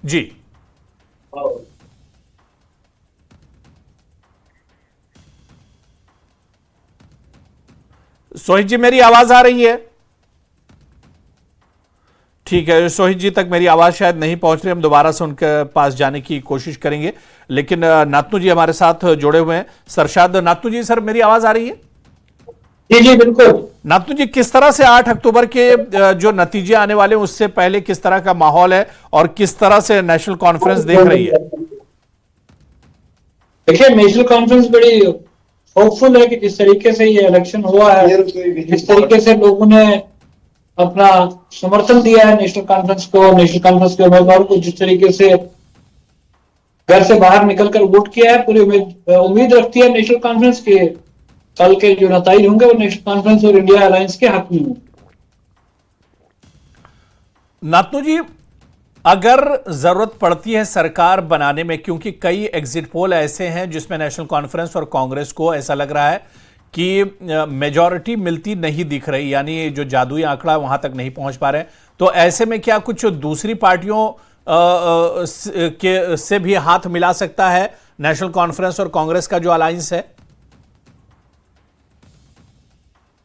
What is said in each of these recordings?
जी। सोहित जी, मेरी आवाज आ रही है? ठीक है, सोहित जी तक मेरी आवाज शायद नहीं पहुंच रही, हम दोबारा से उनके पास जाने की कोशिश करेंगे। लेकिन नातनू जी हमारे साथ जुड़े हुए हैं। सरशाद नातनू जी, सर मेरी आवाज आ रही है? जी जी बिल्कुल। नातनू जी, किस तरह से 8 अक्टूबर के जो नतीजे आने वाले हैं उससे पहले किस तरह का माहौल है और किस तरह से नेशनल कॉन्फ्रेंस देख रही है? देखिए, नेशनल कॉन्फ्रेंस बड़ी होपफुल है कि जिस तरीके से ये इलेक्शन हुआ है, जिस तरीके से लोगों ने अपना समर्थन दिया है नेशनल कॉन्फ्रेंस को, नेशनल कॉन्फ्रेंस के उम्मीदवार को, जिस तरीके से घर से बाहर निकलकर वोट किया है, पूरी उम्मीद रखती है नेशनल कॉन्फ्रेंस के कल के जो नतीजे होंगे वो नेशनल कॉन्फ्रेंस और इंडिया अलायंस के हक में होंगे। नातनू जी, अगर जरूरत पड़ती है सरकार बनाने में, क्योंकि कई एग्जिट पोल ऐसे हैं जिसमें नेशनल कॉन्फ्रेंस और कांग्रेस को ऐसा लग रहा है कि मेजॉरिटी मिलती नहीं दिख रही, यानी जो जादुई आंकड़ा वहां तक नहीं पहुंच पा रहे, तो ऐसे में क्या कुछ दूसरी पार्टियों के से भी हाथ मिला सकता है नेशनल कॉन्फ्रेंस और कांग्रेस का जो अलायंस है?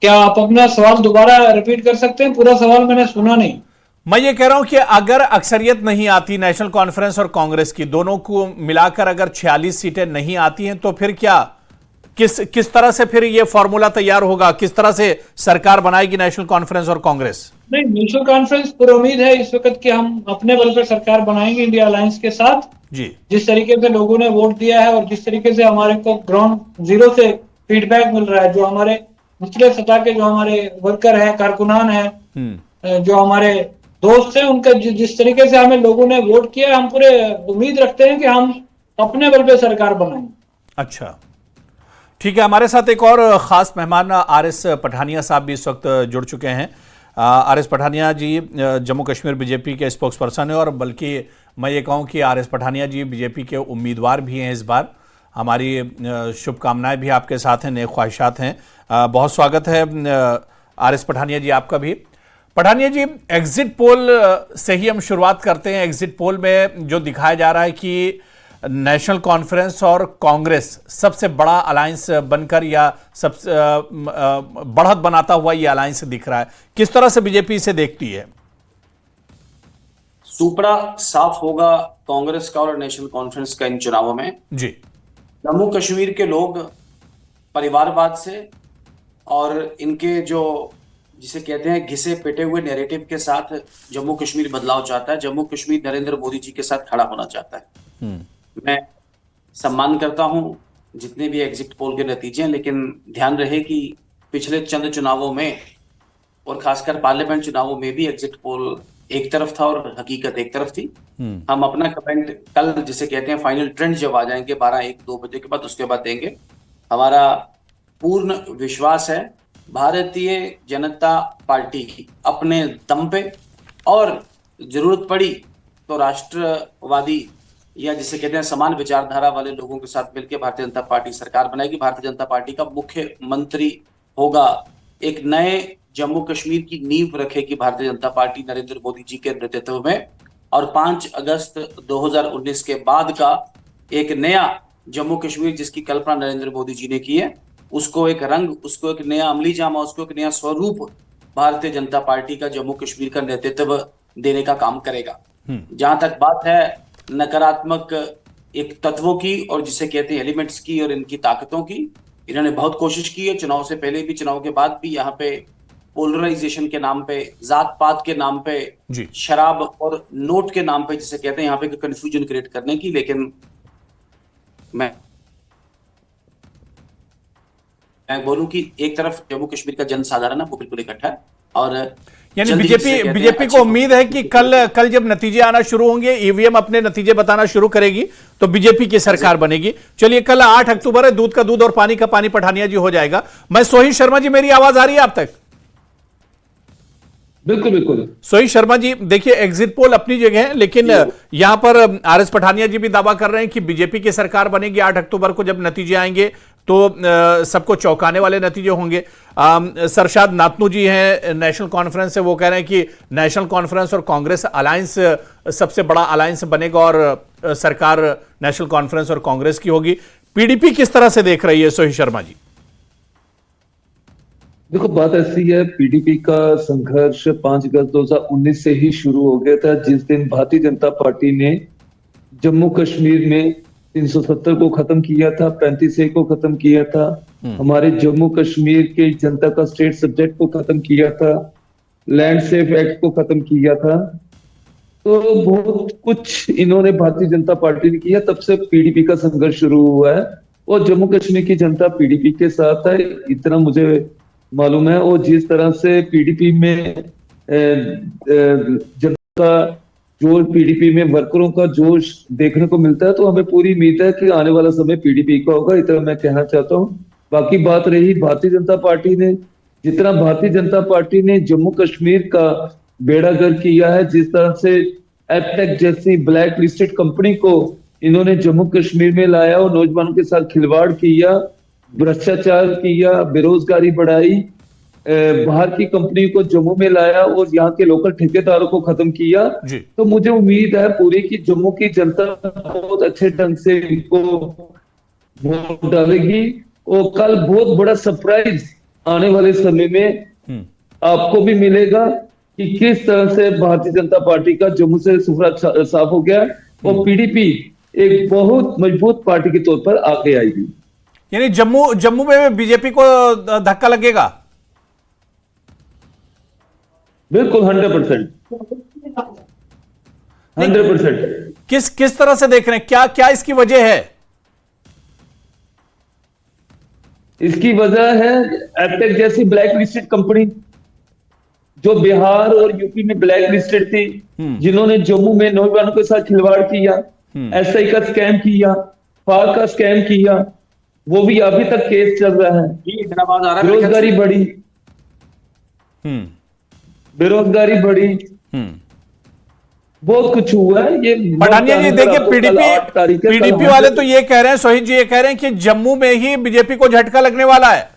क्या आप अपना सवाल दोबारा रिपीट कर सकते हैं? पूरा सवाल मैंने सुना नहीं। मैं ये कह रहा हूं कि अगर अक्सरियत नहीं आती नेशनल कॉन्फ्रेंस और कांग्रेस की, दोनों को मिलाकर अगर 46 सीटें नहीं आती हैं, तो फिर क्या, किस तरह से फिर ये फॉर्मूला तैयार होगा? किस तरह से सरकार बनाएगी नेशनल कॉन्फ्रेंस और कांग्रेस? नहीं, नेशनल कॉन्फ्रेंस पूरी उम्मीद है इस वक्त कि हम अपने बल पर सरकार बनाएंगे इंडिया अलायंस के साथ। जी। जिस तरीके से लोगों ने वोट दिया है और जिस तरीके से हमारे को ग्राउंड जीरो से फीडबैक मिल रहा है, जो हमारे निचले सतह के जो हमारे वर्कर हैं, कारकुनान हैं, जो हमारे दोस्त हैं, उनका जिस तरीके से हमें लोगों ने वोट किया, हम पूरे उम्मीद रखते हैं कि हम अपने बल पे सरकार बनाएंगे। अच्छा, ठीक है। हमारे साथ एक और खास मेहमान आर.एस. पठानिया साहब भी इस वक्त जुड़ चुके हैं। आर.एस. पठानिया जी जम्मू कश्मीर बीजेपी के स्पोक्स पर्सन है, और बल्कि मैं ये कहूँ कि आर.एस. पठानिया जी बीजेपी के उम्मीदवार भी हैं इस बार। हमारी शुभकामनाएं भी आपके साथ हैं, नेक ख्वाहिशात हैं। बहुत स्वागत है आर.एस. पठानिया जी आपका भी। पठानिया जी, एग्जिट पोल से ही हम शुरुआत करते हैं। एग्जिट पोल में जो दिखाया जा रहा है कि नेशनल कॉन्फ्रेंस और कांग्रेस सबसे बड़ा अलायंस बनकर या सबसे बढ़त बनाता हुआ ये अलायंस दिख रहा है, किस तरह से बीजेपी इसे देखती है? सुपड़ा साफ होगा कांग्रेस का और नेशनल कॉन्फ्रेंस का इन चुनावों में। जी। जम्मू कश्मीर के लोग परिवारवाद से और इनके जो जिसे कहते हैं घिसे पिटे हुए नैरेटिव के साथ जम्मू कश्मीर बदलाव चाहता है। जम्मू कश्मीर नरेंद्र मोदी जी के साथ खड़ा होना चाहता है। मैं सम्मान करता हूं जितने भी एग्जिट पोल के नतीजे हैं, लेकिन ध्यान रहे कि पिछले चंद चुनावों में और खासकर पार्लियामेंट चुनावों में भी एग्जिट पोल एक तरफ था और हकीकत एक तरफ थी। हम अपना कमेंट कल जिसे कहते हैं फाइनल ट्रेंड जब आ जाएंगे 12-1-2 बजे के बाद, उसके बाद देंगे। हमारा पूर्ण विश्वास है भारतीय जनता पार्टी अपने दम पे और जरूरत पड़ी तो राष्ट्रवादी या जिसे कहते हैं समान विचारधारा वाले लोगों के साथ मिलकर भारतीय जनता पार्टी सरकार बनाएगी। भारतीय जनता पार्टी का मुख्यमंत्री होगा। एक नए जम्मू कश्मीर की नींव रखेगी भारतीय जनता पार्टी नरेंद्र मोदी जी के नेतृत्व में, और 5 अगस्त 2019 के बाद का एक नया जम्मू कश्मीर जिसकी कल्पना नरेंद्र मोदी जी ने की है, उसको एक रंग, उसको एक नया अमली जामा, उसको एक नया स्वरूप भारतीय जनता पार्टी का जम्मू कश्मीर का नेतृत्व देने का काम करेगा। जहां तक बात है नकारात्मक एक तत्वों की और जिसे कहते हैं एलिमेंट्स की और इनकी ताकतों की, इन्होंने बहुत कोशिश की है चुनाव से पहले भी, चुनाव के बाद भी, यहाँ पे पोलराइजेशन के नाम पे, जात पात के नाम पे, शराब और नोट के नाम पे जिसे कहते हैं यहाँ पे कंफ्यूजन क्रिएट करने की। लेकिन मैं बोलूं कि एक तरफ जम्मू कश्मीर का जनसाधारण है वो बिल्कुल इकट्ठा है, और यानी बीजेपी को उम्मीद है कि कल जब नतीजे आना शुरू होंगे, ईवीएम अपने नतीजे बताना शुरू करेगी तो बीजेपी की सरकार बनेगी। चलिए, कल 8 अक्टूबर है, दूध का दूध और पानी का पानी पठानिया जी हो जाएगा। मैं सोहित शर्मा जी, मेरी आवाज आ रही है आप तक? बिल्कुल बिल्कुल। सोहित शर्मा जी, देखिए एग्जिट पोल अपनी जगह है, लेकिन यहां पर आर.एस. पठानिया जी भी दावा कर रहे हैं कि बीजेपी की सरकार बनेगी 8 अक्टूबर को जब नतीजे आएंगे। तो सबको चौंकाने वाले नतीजे होंगे। सरशाद नातनू जी हैं नेशनल कॉन्फ्रेंस से, वो कह रहे हैं कि नेशनल कॉन्फ्रेंस और कांग्रेस अलायंस सबसे बड़ा अलायंस बनेगा और सरकार नेशनल कॉन्फ्रेंस और कांग्रेस की होगी। पीडीपी किस तरह से देख रही है सोही शर्मा जी? देखो, बात ऐसी है, पीडीपी का संघर्ष 5 अगस्त 2019 से ही शुरू हो गया था, जिस दिन भारतीय जनता पार्टी ने जम्मू कश्मीर में 370 को खत्म किया था, 35A को खत्म किया था, हमारे जम्मू कश्मीर के जनता का स्टेट सब्जेक्ट को खत्म किया था, लैंड सेफ एक्ट को खत्म किया था। तो बहुत कुछ इन्होंने भारतीय जनता पार्टी ने किया, तब से पीडीपी का संघर्ष शुरू हुआ है और जम्मू कश्मीर की जनता पीडीपी के साथ है, इतना मुझे मालूम है। और जिस तरह से पीडीपी में जनता जो पीडीपी में वर्करों का जोश देखने को मिलता है, तो हमें पूरी उम्मीद है कि आने वाला समय पीडीपी का होगा, इतना मैं कहना चाहता हूँ। बाकी बात रही भारतीय जनता पार्टी ने, जितना भारतीय जनता पार्टी ने जम्मू कश्मीर का बेड़ा गर्क किया है, जिस तरह से एपटेक जैसी ब्लैक लिस्टेड कंपनी को इन्होंने जम्मू कश्मीर में लाया और नौजवानों के साथ खिलवाड़ किया, भ्रष्टाचार किया, बेरोजगारी बढ़ाई, बाहर की कंपनी को जम्मू में लाया और यहाँ के लोकल ठेकेदारों को खत्म किया, तो मुझे उम्मीद है पूरी की जम्मू की जनता बहुत अच्छे ढंग से इनको वोट डालेगी और कल बहुत बड़ा सरप्राइज आने वाले समय में आपको भी मिलेगा कि किस तरह से भारतीय जनता पार्टी का जम्मू से सुफरा साफ हो गया और पीडीपी एक बहुत मजबूत पार्टी के तौर पर आगे आएगी। यानी जम्मू में बीजेपी को धक्का लगेगा? बिल्कुल 100%। किस तरह से देख रहे हैं, क्या इसकी वजह है? इसकी वजह है एपटेक जैसी ब्लैक लिस्टेड कंपनी जो बिहार और यूपी में ब्लैक लिस्टेड थी, जिन्होंने जम्मू में नौजवानों के साथ खिलवाड़ किया, एसआई का स्कैम किया, फार का स्कैम किया, वो भी अभी तक केस चल रहा है। बेरोजगारी बढ़ी, बहुत कुछ हुआ है। ये पठानिया जी देखिए, पीडीपी वाले तो ये कह रहे हैं, सोहित जी ये कह रहे हैं कि जम्मू में ही बीजेपी को झटका लगने वाला है।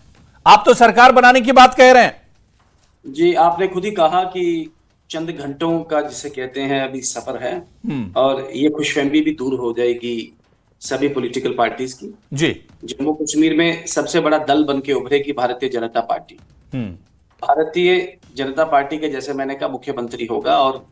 आप तो सरकार बनाने की बात कह रहे हैं। जी, आपने खुद ही कहा कि चंद घंटों का जिसे कहते हैं अभी सफर है और ये खुशफहमी भी दूर हो जाएगी सभी पॉलिटिकल पार्टीज की। जी, जम्मू कश्मीर में सबसे बड़ा दल बन के उभरेगी भारतीय जनता पार्टी। भारतीय जनता पार्टी के, जैसे मैंने कहा, मुख्यमंत्री होगा और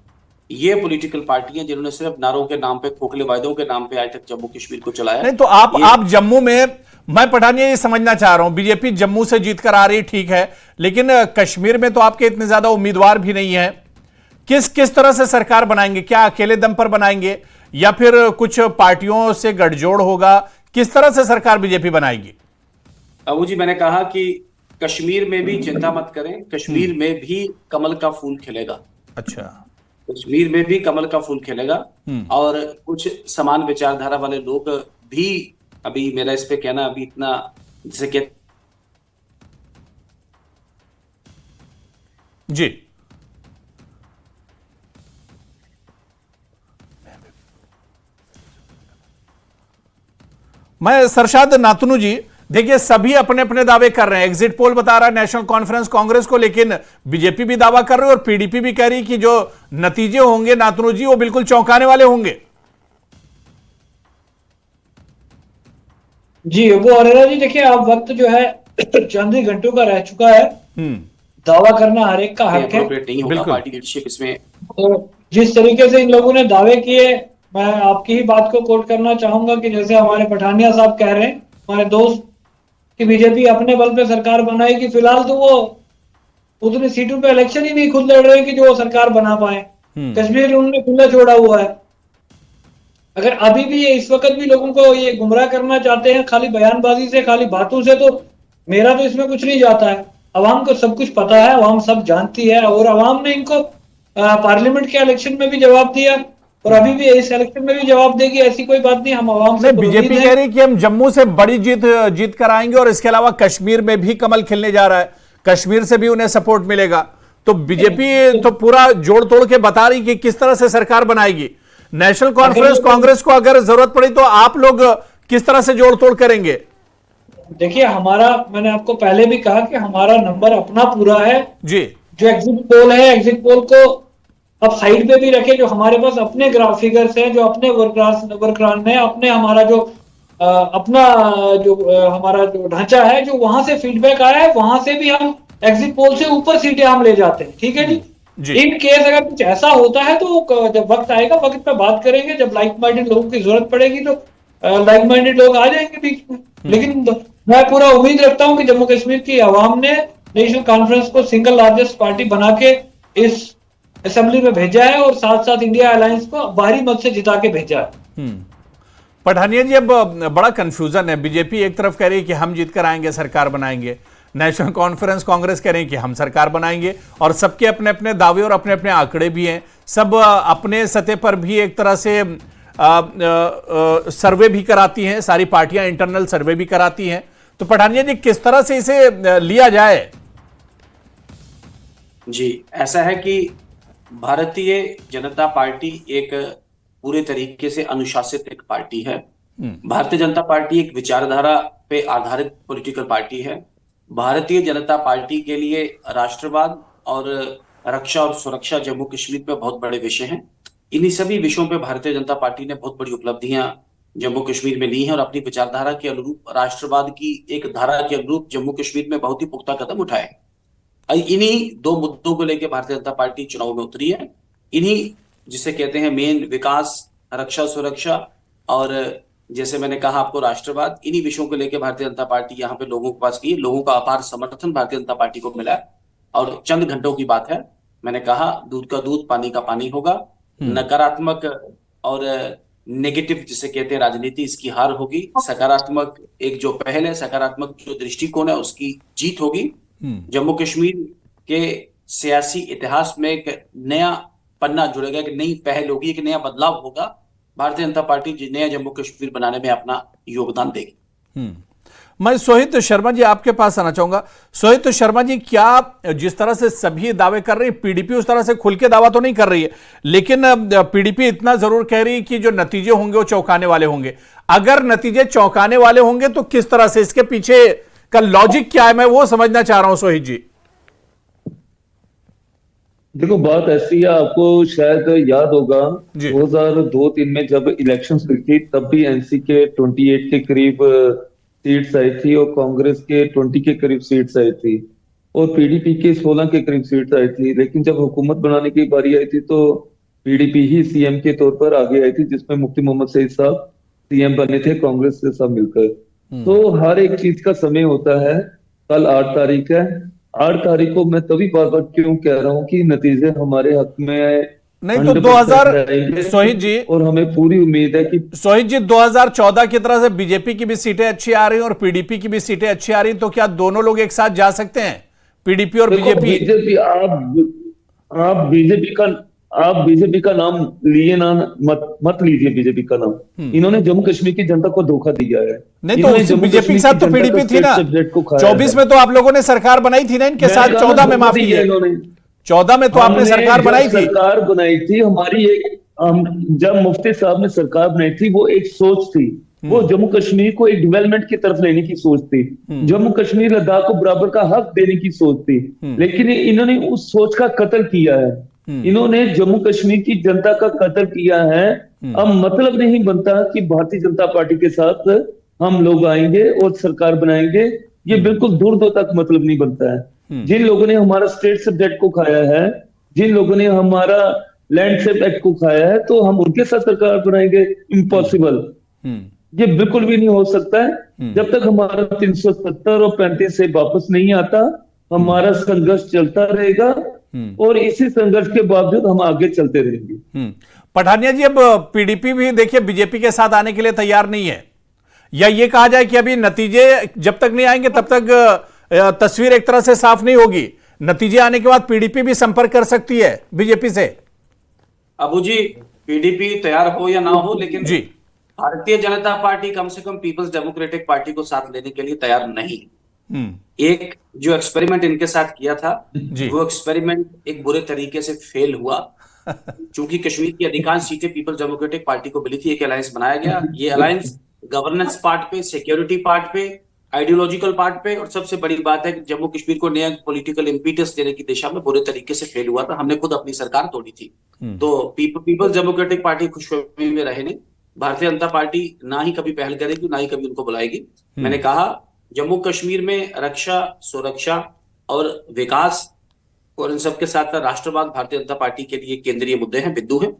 ये पॉलिटिकल पार्टियां जिन्होंने सिर्फ नारों के नाम पे, खोखले वायदों के नाम पे आज तक जम्मू कश्मीर को चलाया। नहीं तो आप जम्मू में, मैं पठानिया ये समझना चाह रहा हूं, बीजेपी जम्मू से जीत कर आ रही, ठीक है, लेकिन कश्मीर में तो आपके इतने ज्यादा उम्मीदवार भी नहीं है। किस तरह से सरकार बनाएंगे? क्या अकेले दम पर बनाएंगे या फिर कुछ पार्टियों से गठजोड़ होगा? किस तरह से सरकार बीजेपी बनाएगी? अबू जी, मैंने कहा कि कश्मीर में भी चिंता मत करें, कश्मीर में भी कमल का फूल खिलेगा। अच्छा, कश्मीर में भी कमल का फूल खिलेगा और कुछ समान विचारधारा वाले लोग भी, अभी मेरा इस पे कहना अभी इतना जिसे कहते जी, मैं सरशाद नातनू जी, देखिए सभी अपने अपने दावे कर रहे हैं। एग्जिट पोल बता रहा है नेशनल कॉन्फ्रेंस कांग्रेस को, लेकिन बीजेपी भी दावा कर रही है और पीडीपी भी कह रही है कि जो नतीजे होंगे नातनू जी वो बिल्कुल चौंकाने वाले होंगे। जी, वो अरेरा जी देखिए, आप वक्त जो है चंद ही घंटों का रह चुका है। दावा करना हर एक का हक है, नहीं होगा पार्टी लीडरशिप इसमें। तो जिस तरीके से इन लोगों ने दावे किए, मैं आपकी ही बात को कोट करना चाहूंगा कि जैसे हमारे पठानिया साहब कह रहे हैं, हमारे दोस्त, कि बीजेपी अपने बल पे सरकार बनाएगी। फिलहाल तो वो उतनी सीटों पे इलेक्शन ही नहीं खुद लड़ रहे कि जो वो सरकार बना पाए। कश्मीर उन्होंने खुला छोड़ा हुआ है। अगर अभी भी ये इस वक्त भी लोगों को ये गुमराह करना चाहते हैं खाली बयानबाजी से, खाली बातों से, तो मेरा तो इसमें कुछ नहीं जाता है। अवाम को सब कुछ पता है, अवाम सब जानती है और अवाम ने इनको पार्लियामेंट के इलेक्शन में भी जवाब दिया और अभी भी इस इलेक्शन में भी जवाब देगी, ऐसी कोई बात नहीं। हम आवाम से, बीजेपी कह रही कि हम जम्मू से बड़ी जीत कर आएंगे और इसके अलावा कश्मीर में भी कमल खिलने जा रहा है, कश्मीर से भी उन्हें सपोर्ट मिलेगा। तो बीजेपी तो पूरा जोड़ तोड़ के बता रही कि किस तरह से सरकार बनाएगी। नेशनल कॉन्फ्रेंस कांग्रेस को अगर जरूरत पड़ी तो आप लोग किस तरह से जोड़ तोड़ करेंगे? देखिए हमारा, मैंने आपको पहले भी कहा कि हमारा नंबर अपना पूरा है। जी जो एग्जिट पोल है, एग्जिट पोल को अब साइड पे भी रखे, जो हमारे पास अपने ग्राफ फिगर्स है, जो अपने वर्करान में अपने हमारा जो अपना जो हमारा जो ढांचा है, जो वहां से फीडबैक आया है, वहां से भी हम एग्जिट पोल से ऊपर सीटें हम ले जाते हैं। ठीक है जी। जी इन केस अगर कुछ ऐसा होता है तो जब वक्त आएगा, वक्त पे बात करेंगे, जब लाइक माइंडेड लोगों की जरूरत पड़ेगी तो लाइक माइंडेड लोग आ जाएंगे बीच में। लेकिन मैं पूरा उम्मीद रखता हूं कि जम्मू कश्मीर की आवाम ने नेशनल कॉन्फ्रेंस को सिंगल लार्जेस्ट पार्टी बना के इस असेंबली में भेजा है, और साथ साथ इंडिया अलायंस को बाहरी मत से जिता के भेजा है। पठानिया जी, अब बड़ा कंफ्यूजन है। बीजेपी एक तरफ कह रही है कि हम जीत कर आएंगे, सरकार बनाएंगे, नेशनल कॉन्फ्रेंस कांग्रेस कह रहे हैं कि हम सरकार बनाएंगे, और सबके अपने अपने दावे और अपने अपने आंकड़े भी हैं। सब अपने सतह पर भी एक तरह से सर्वे भी कराती हैं, सारी पार्टियां इंटरनल सर्वे भी कराती हैं। तो पठानिया जी, किस तरह से इसे लिया जाए? जी, ऐसा है कि भारतीय जनता पार्टी एक पूरे तरीके से अनुशासित एक पार्टी है। भारतीय जनता पार्टी एक विचारधारा पे आधारित पॉलिटिकल पार्टी है। भारतीय जनता पार्टी के लिए राष्ट्रवाद और रक्षा और सुरक्षा जम्मू कश्मीर पे बहुत बड़े विषय हैं। इन्हीं सभी विषयों पे भारतीय जनता पार्टी ने बहुत बड़ी उपलब्धियां जम्मू कश्मीर में ली हैं और अपनी विचारधारा के अनुरूप, राष्ट्रवाद की एक धारा के अनुरूप जम्मू कश्मीर में बहुत ही पुख्ता कदम उठाए। इन्हीं दो मुद्दों को लेकर भारतीय जनता पार्टी चुनाव में उतरी है। इन्हीं जिसे कहते हैं मेन विकास, रक्षा सुरक्षा और जैसे मैंने कहा आपको राष्ट्रवाद, इन्हीं विषयों को लेकर भारतीय जनता पार्टी यहाँ पे लोगों के पास की, लोगों का अपार समर्थन भारतीय जनता पार्टी को मिला। और चंद घंटों की बात है, मैंने कहा दूध का दूध पानी का पानी होगा। नकारात्मक और नेगेटिव जिसे कहते हैं राजनीति, इसकी हार होगी। सकारात्मक एक जो पहल है, सकारात्मक जो दृष्टिकोण है, उसकी जीत होगी। जम्मू कश्मीर के सियासी इतिहास में एक नया पन्ना जुड़ेगा, एक नई पहल होगी, एक नया बदलाव होगा। भारतीय जनता पार्टी नया जम्मू कश्मीर बनाने में अपना योगदान देगी। मैं सोहित शर्मा जी आपके पास आना चाहूंगा। सोहित शर्मा जी, क्या जिस तरह से सभी दावे कर रही है, पीडीपी उस तरह से खुल के दावा तो नहीं कर रही है, लेकिन पीडीपी इतना जरूर कह रही है कि जो नतीजे होंगे वो चौंकाने वाले होंगे। अगर नतीजे चौंकाने वाले होंगे तो किस तरह से, इसके पीछे का लॉजिक क्या है, मैं वो समझना चाह रहा हूं सोहित जी। देखो, बात ऐसी है, आपको शायद याद होगा 2002-3 में जब इलेक्शंस हुई थी, तब भी एनसी के 28 के करीब सीट्स आई थी और कांग्रेस के 20 के करीब सीट्स आई थी और पीडीपी के 16 के करीब सीट्स आई थी। लेकिन जब हुकूमत बनाने की बारी आई थी तो पीडीपी ही सीएम के तौर पर आगे आई थी, जिसमें मुफ्ती मोहम्मद सईद साहब सीएम बने थे कांग्रेस के साथ मिलकर। तो हर एक चीज का समय होता है। कल 8 तारीख है। 8 तारीख को मैं तभी बार बार क्यों कह रहा हूँ कि नतीजे हमारे हक में नहीं तो 2000 सोहित जी, और हमें पूरी उम्मीद है कि सोहित जी 2014 की तरह से बीजेपी की भी सीटें अच्छी आ रही हैं और पीडीपी की भी सीटें अच्छी आ रही हैं, तो क्या दोनों लोग एक साथ जा सकते हैं, पीडीपी और बीजेपी? आप बीजेपी का नाम लिए ना, मत लीजिए बीजेपी का नाम। इन्होंने जम्मू कश्मीर की जनता को धोखा दिया है। नहीं तो बीजेपी के साथ तो पीडीपी थी ना, 24 में तो आप लोगों ने सरकार बनाई थी ना इनके साथ, 14 में, माफ कीजिए, 14 में तो आपने सरकार बनाई थी। सरकार बनाई थी हमारी एक, जब मुफ्ती साहब ने सरकार बनाई थी, वो एक सोच थी, वो जम्मू कश्मीर को एक डेवलपमेंट की तरफ लेने की सोच थी, जम्मू कश्मीर लद्दाख को बराबर का हक देने की सोच थी। लेकिन इन्होंने उस सोच का कत्ल किया है। इन्होंने जम्मू कश्मीर की जनता का कत्ल किया है। अब मतलब नहीं बनता कि भारतीय जनता पार्टी के साथ हम लोग आएंगे और सरकार बनाएंगे, ये बिल्कुल दूर दूर तक मतलब नहीं बनता है। जिन लोगों ने हमारा स्टेट सब्जेक्ट को खाया है, जिन लोगों ने हमारा लैंडस्केप एक्ट को खाया है, तो हम उनके साथ सरकार बनाएंगे? इम्पॉसिबल, ये बिल्कुल भी नहीं हो सकता है। जब तक हमारा 370 और 35 से वापस नहीं आता, हमारा संघर्ष चलता रहेगा और इसी संघर्ष के बावजूद हम आगे चलते रहेंगे। पठानिया जी, अब पीडीपी भी देखिए बीजेपी के साथ आने के लिए तैयार नहीं है, या ये कहा जाए कि अभी नतीजे जब तक नहीं आएंगे तब तक तस्वीर एक तरह से साफ नहीं होगी, नतीजे आने के बाद पीडीपी भी संपर्क कर सकती है बीजेपी से? अबू जी, पीडीपी तैयार हो या ना हो, लेकिन जी, भारतीय जनता पार्टी कम से कम पीपल्स डेमोक्रेटिक पार्टी को साथ लेने के लिए तैयार नहीं। एक जो एक्सपेरिमेंट इनके साथ किया था, वो एक्सपेरिमेंट एक बुरे तरीके से फेल हुआ। क्योंकि कश्मीर की अधिकांश सीटें पीपल्स डेमोक्रेटिक पार्टी को मिली थी, एक अलायंस बनाया गया। ये अलायंस गवर्नेंस पार्ट पे, सिक्योरिटी पार्ट पे, आइडियोलॉजिकल पार्ट पे, और सबसे बड़ी बात है कि जम्मू कश्मीर को नया पॉलिटिकल इम्पीटस देने की दिशा में बुरे तरीके से फेल हुआ था। हमने खुद अपनी सरकार तोड़ी थी। तो पीपल्स डेमोक्रेटिक पार्टी खुशफहमी में रहे नहीं। भारतीय जनता पार्टी ना ही कभी पहल करेगी, ना ही कभी उनको बुलाएगी। मैंने कहा जम्मू कश्मीर में रक्षा, सुरक्षा और विकास और इन सबके साथ राष्ट्रवाद भारतीय जनता पार्टी के लिए केंद्रीय मुद्दे हैं, बिंदु हैं।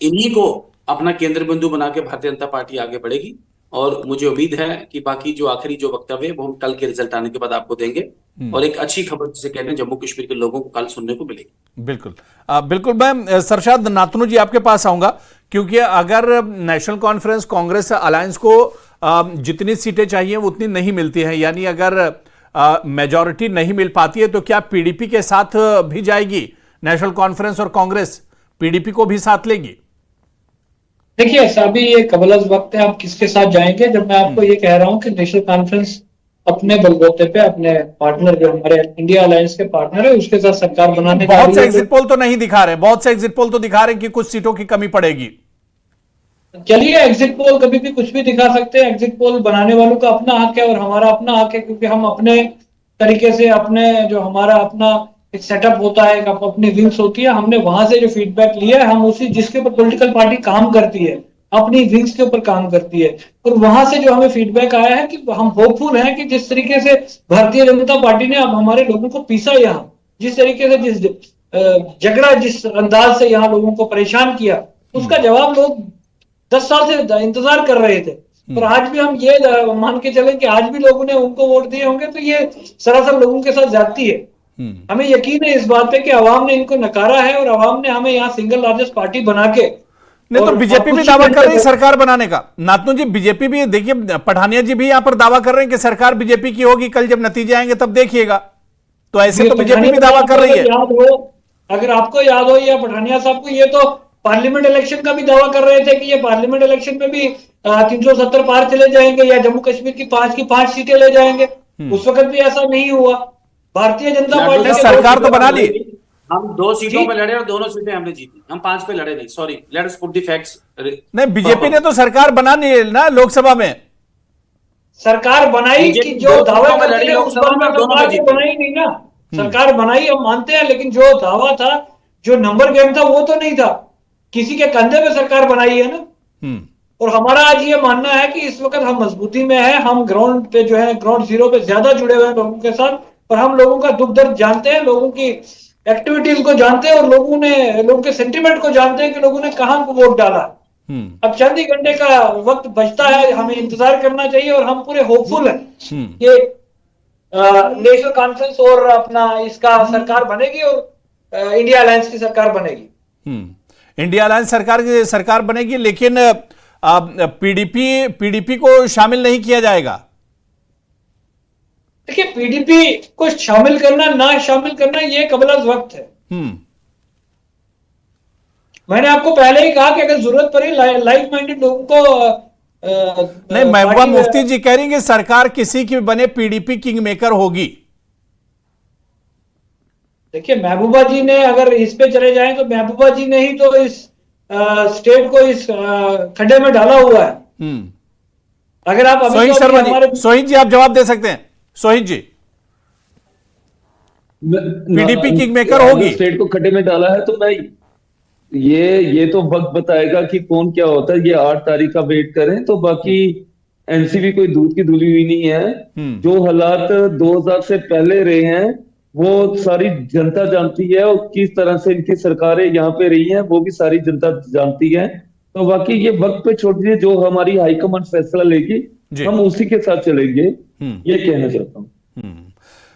इन्हीं को अपना केंद्र बिंदु बना के भारतीय जनता पार्टी आगे बढ़ेगी। और मुझे उम्मीद है कि बाकी जो आखिरी जो वक्तव्य है वो हम कल के रिजल्ट आने के बाद आपको देंगे, और एक अच्छी खबर जिसे कहते हैं जम्मू कश्मीर के लोगों को कल सुनने को मिलेगी। बिल्कुल बिल्कुल। मैं सरशाद नातनू जी आपके पास आऊंगा, क्योंकि अगर नेशनल कॉन्फ्रेंस कांग्रेस अलायंस को जितनी सीटें चाहिए उतनी नहीं मिलती हैं, यानी अगर मेजॉरिटी नहीं मिल पाती है, तो क्या पीडीपी के साथ भी जाएगी नेशनल कॉन्फ्रेंस और कांग्रेस पीडीपी को भी साथ लेगी? देखिए अभी ये कबलज वक्त है, आप किसके साथ जाएंगे। जब मैं आपको ये कह रहा हूं कि नेशनल कॉन्फ्रेंस अपने बलबूते पे अपने पार्टनर जो हमारे इंडिया अलायंस के पार्टनर है उसके साथ सरकार बनाने जा रही है। बहुत से एग्जिट पोल तो नहीं दिखा रहे, बहुत से एग्जिट पोल तो दिखा रहे हैं कि कुछ सीटों की कमी पड़ेगी। चलिए, एग्जिट पोल कभी भी कुछ भी दिखा सकते हैं। एग्जिट पोल बनाने वालों का अपना हक है और हमारा अपना हक है, क्योंकि हम अपने तरीके से अपने जो हमारा अपना एक सेटअप होता है, अपनी विंग्स होती है, हमने वहां से जो फीडबैक लिया है, हम उसी जिसके ऊपर पॉलिटिकल पार्टी काम करती है अपनी विंग्स के ऊपर काम करती है, और वहां से जो हमें फीडबैक आया है कि हम होपफुल हैं कि जिस तरीके से भारतीय जनता पार्टी ने अब हमारे लोगों को पीसा, यहाँ जिस तरीके से जिस झगड़ा जिस अंदाज से यहाँ लोगों को परेशान किया, उसका जवाब लोग 10 साल से इंतजार कर रहे थे। और आज भी हम ये मान के चले कि आज भी लोगों ने उनको वोट दिए होंगे, तो ये सरासर लोगों के साथ ज्यादती है। हमें यकीन है इस बात पे कि आवाम ने इनको नकारा है और आवाम ने हमें यहाँ सिंगल लार्जेस्ट पार्टी बना के। नहीं तो बीजेपी भी दावा कर रही है सरकार बनाने का। नातनू जी, बीजेपी भी, देखिए पठानिया जी भी यहां पर दावा कर रहे हैं कि सरकार बीजेपी की होगी, कल जब नतीजे आएंगे तब देखिएगा। तो ऐसे तो बीजेपी भी दावा कर रही है। अगर आपको याद हो या पठानिया साहब को, ये तो पार्लियामेंट इलेक्शन का भी दावा कर रहे थे कि ये पार्लियामेंट इलेक्शन में भी 370 पार चले जाएंगे या जम्मू कश्मीर की 5 सीटें ले जाएंगे। उस वक्त भी ऐसा नहीं हुआ। भारतीय जनता पार्टी सरकार तो बना ली। हम 2 सीटों पे लड़े और दोनों सीटें हमने जीती। हम 5 पे लड़े नहीं, sorry, let us put the facts. नहीं, बीजेपी ने तो सरकार बना ली ना लोकसभा में। सरकार बनाई कि जो दावा करते थे उस बार में सरकार तो बनाई नहीं ना। सरकार बनाई हम मानते हैं, लेकिन जो दावा था, जो नंबर गेम था, वो तो नहीं था। किसी के कंधे पे सरकार बनाई है ना। और हमारा आज ये मानना है कि इस वक्त हम मजबूती में है, हम ग्राउंड पे जो है, ग्राउंड जीरो पे ज्यादा जुड़े हुए हैं लोगों के साथ, और हम लोगों का दुख दर्द जानते हैं, लोगों की एक्टिविटीज को जानते हैं, और लोगों के सेंटिमेंट को जानते हैं कि लोगों ने कहां को वोट डाला। अब चंद ही घंटे का वक्त बचता है, हमें इंतजार करना चाहिए, और हम पूरे होपफुल हैं कि नेशनल कॉन्फ्रेंस और अपना इसका सरकार बनेगी और इंडिया अलायंस की सरकार बनेगी। इंडिया अलायंस सरकार बनेगी, लेकिन पीडीपी को शामिल नहीं किया जाएगा। देखिए, पीडीपी को शामिल करना ना शामिल करना ये कबलज वक्त है। मैंने आपको पहले ही कहा कि अगर जरूरत पड़े लाइक माइंडेड लोगों को नहीं, महबूबा मुफ्ती जी कह रही हैं कि सरकार किसी की बने, पीडीपी किंग मेकर होगी। देखिए, महबूबा जी ने अगर इस पे चले जाएं तो महबूबा जी ने ही तो इस स्टेट को इस खड्डे में डाला हुआ है। अगर आप सोहित शर्मा जी, सोहित जी आप जवाब दे सकते हैं। सोहित जी, पीडीपी किंग मेकर होगी, स्टेट को खड्डे में डाला है, तो मैं ये तो वक्त बताएगा कि कौन क्या होता है। ये 8 तारीख का वेट करें। तो बाकी एनसीपी कोई दूध की धुली हुई नहीं है। जो हालात 2000 से पहले रहे हैं वो सारी जनता जानती है, और किस तरह से इनकी सरकारें यहाँ पे रही हैं वो भी सारी जनता जानती है। तो बाकी ये वक्त पे छोड़ दीजिए, जो हमारी हाईकमान फैसला लेगी हम उसी के साथ चलेंगे, ये कहना चाहता हूँ।